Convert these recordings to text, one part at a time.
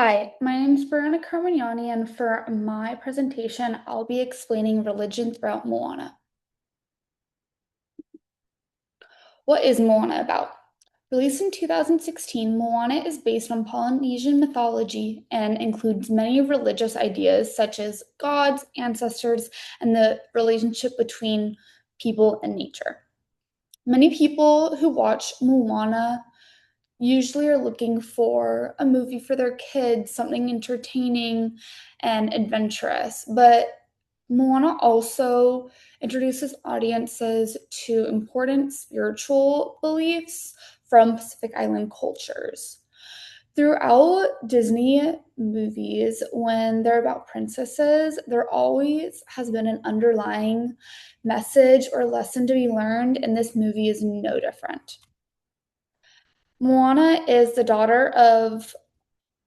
Hi, my name is Brianna Carmignani, and for my presentation, I'll be explaining religion throughout Moana. What is Moana about? Released in 2016, Moana is based on Polynesian mythology and includes many religious ideas such as gods, ancestors, and the relationship between people and nature. Many people who watch Moana usually are looking for a movie for their kids, something entertaining and adventurous. But Moana also introduces audiences to important spiritual beliefs from Pacific Island cultures. Throughout Disney movies, when they're about princesses, there always has been an underlying message or lesson to be learned, and this movie is no different. Moana is the daughter of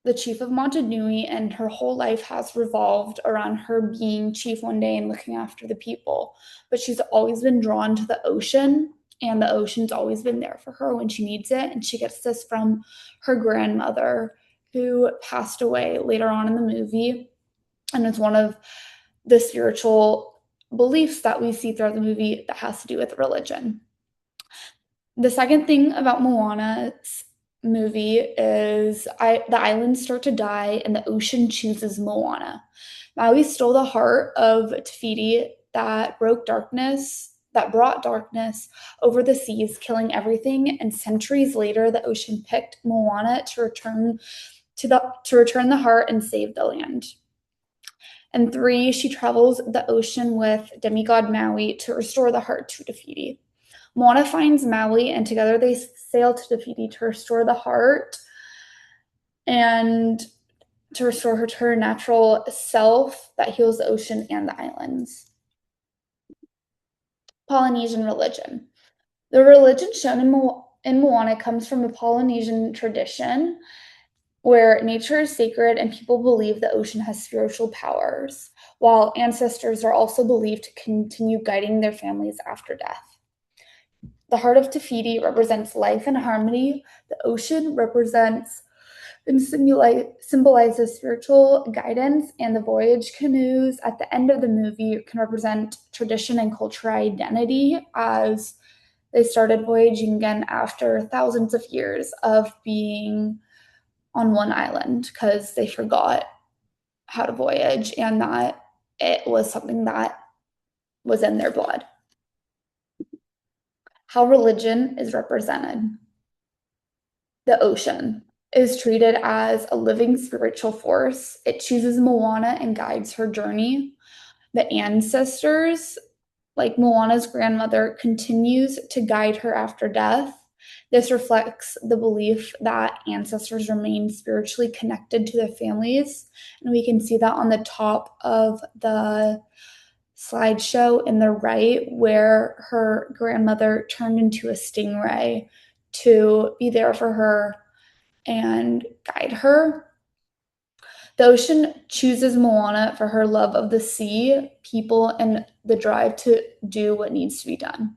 the chief of Montanui, and her whole life has revolved around her being chief one day and looking after the people. But she's always been drawn to the ocean, and the ocean's always been there for her when she needs it. And she gets this from her grandmother, who passed away later on in the movie. And it's one of the spiritual beliefs that we see throughout the movie that has to do with religion. The second thing about Moana's movie is the islands start to die and the ocean chooses Moana. Maui stole the heart of Tafiti that brought darkness over the seas, killing everything. And centuries later, the ocean picked Moana to return the heart and save the land. And three, she travels the ocean with demigod Maui to restore the heart to Tafiti. Moana finds Maui, and together they sail to Tafiti to restore the heart and to restore her to her natural self that heals the ocean and the islands. Polynesian religion. The religion shown in Moana comes from a Polynesian tradition where nature is sacred and people believe the ocean has spiritual powers, while ancestors are also believed to continue guiding their families after death. The heart of Tafiti represents life and harmony. The ocean represents and symbolizes spiritual guidance, and the voyage canoes at the end of the movie can represent tradition and cultural identity as they started voyaging again after thousands of years of being on one island because they forgot how to voyage and that it was something that was in their blood. How religion is represented. The ocean is treated as a living spiritual force. It chooses Moana and guides her journey. The ancestors, like Moana's grandmother, continues to guide her after death. This reflects the belief that ancestors remain spiritually connected to their families. And we can see that on the top of the slideshow in the right, where her grandmother turned into a stingray to be there for her and guide her. The ocean chooses Moana for her love of the sea, people, and the drive to do what needs to be done.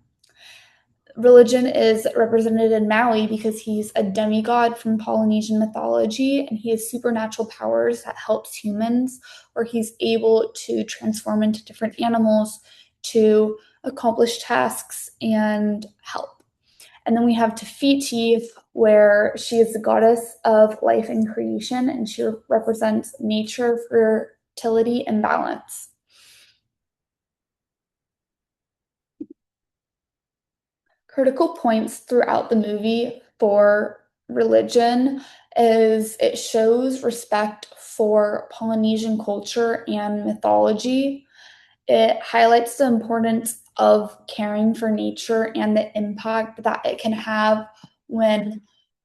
Religion is represented in Maui because he's a demigod from Polynesian mythology and he has supernatural powers that helps humans, where he's able to transform into different animals to accomplish tasks and help. And then we have Tafiti, where she is the goddess of life and creation, and she represents nature, fertility, and balance. Critical points throughout the movie for religion is it shows respect for Polynesian culture and mythology. It highlights the importance of caring for nature and the impact that it can have when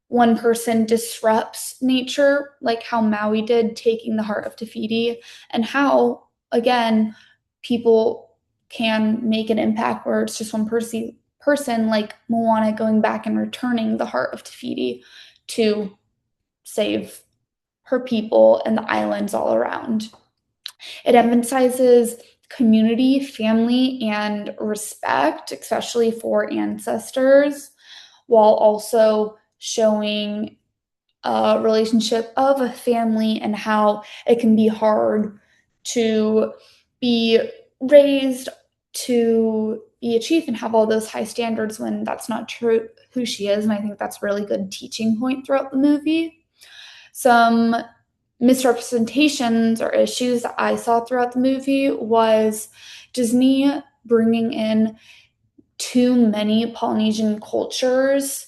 one person disrupts nature, like how Maui did, taking the heart of Tafiti, and how, again, people can make an impact where it's just one person like Moana going back and returning the heart of Tafiti to save her people and the islands all around. It emphasizes community, family, and respect, especially for ancestors, while also showing a relationship of a family and how it can be hard to be raised to be achieved and have all those high standards when that's not true who she is. And I think that's a really good teaching point throughout the movie. Some misrepresentations or issues that I saw throughout the movie was Disney bringing in too many Polynesian cultures,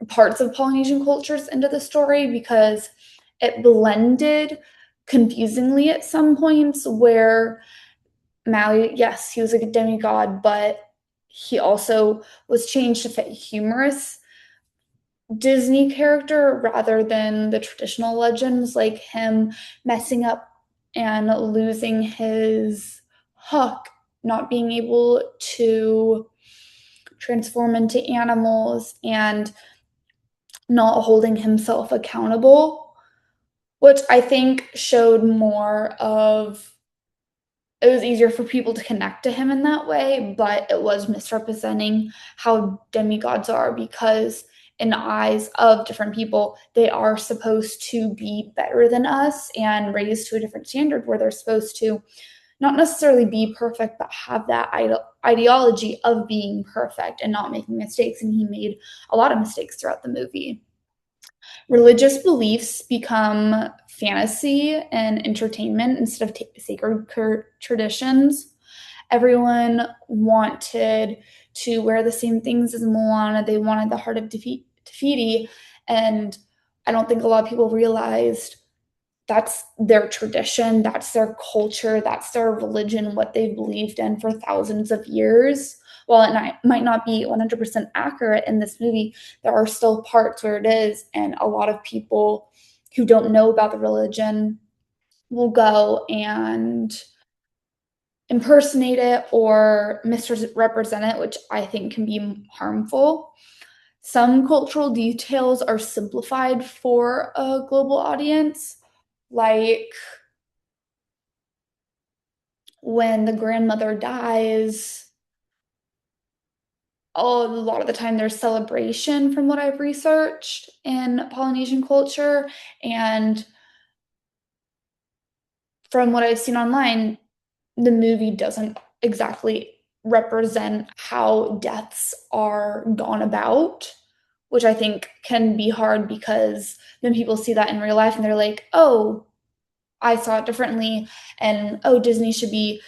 parts of Polynesian cultures into the story because it blended confusingly at some points where Maui, yes, he was a demigod, but he also was changed to fit humorous Disney character rather than the traditional legends, like him messing up and losing his hook, not being able to transform into animals, and not holding himself accountable, which I think showed more of it was easier for people to connect to him in that way, but it was misrepresenting how demigods are because, in the eyes of different people, they are supposed to be better than us and raised to a different standard where they're supposed to not necessarily be perfect, but have that ideology of being perfect and not making mistakes. And he made a lot of mistakes throughout the movie. Religious beliefs become fantasy and entertainment instead of sacred traditions. Everyone wanted to wear the same things as Moana. They wanted the heart of Te and I don't think a lot of people realized that's their tradition, that's their culture, that's their religion, what they've believed in for thousands of years. While it might not be 100% accurate in this movie, there are still parts where it is, and a lot of people who don't know about the religion will go and impersonate it or misrepresent it, which I think can be harmful. Some cultural details are simplified for a global audience, like when the grandmother dies, a lot of the time there's celebration from what I've researched in Polynesian culture. And from what I've seen online, the movie doesn't exactly represent how deaths are gone about, which I think can be hard because then people see that in real life and they're like, oh, I saw it differently. And oh, Disney should be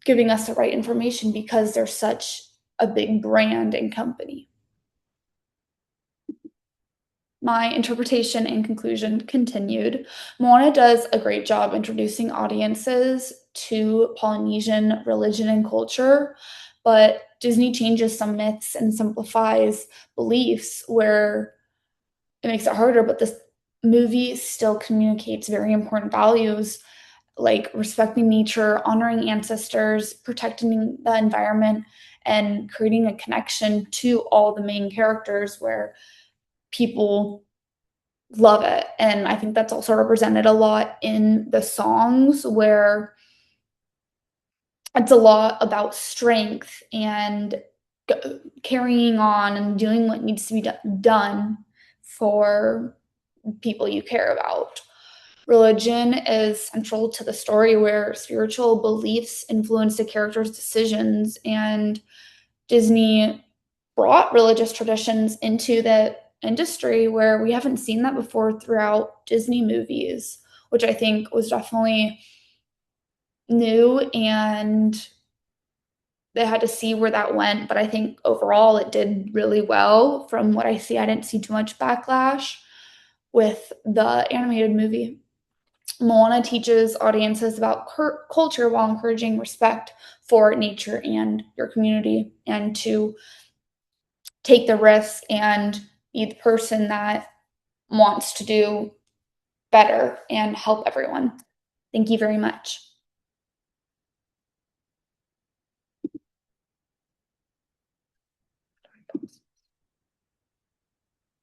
giving us the right information because they're such a big brand and company. My interpretation and conclusion continued. Moana does a great job introducing audiences to Polynesian religion and culture, but Disney changes some myths and simplifies beliefs where it makes it harder, but this movie still communicates very important values like respecting nature, honoring ancestors, protecting the environment, and creating a connection to all the main characters where people love it. And I think that's also represented a lot in the songs where it's a lot about strength and carrying on and doing what needs to be done for people you care about. Religion is central to the story where spiritual beliefs influence the character's decisions, and Disney brought religious traditions into the industry where we haven't seen that before throughout Disney movies, which I think was definitely new and they had to see where that went. But I think overall it did really well from what I see. I didn't see too much backlash with the animated movie. Moana teaches audiences about culture while encouraging respect for nature and your community and to take the risk and be the person that wants to do better and help everyone. Thank you very much.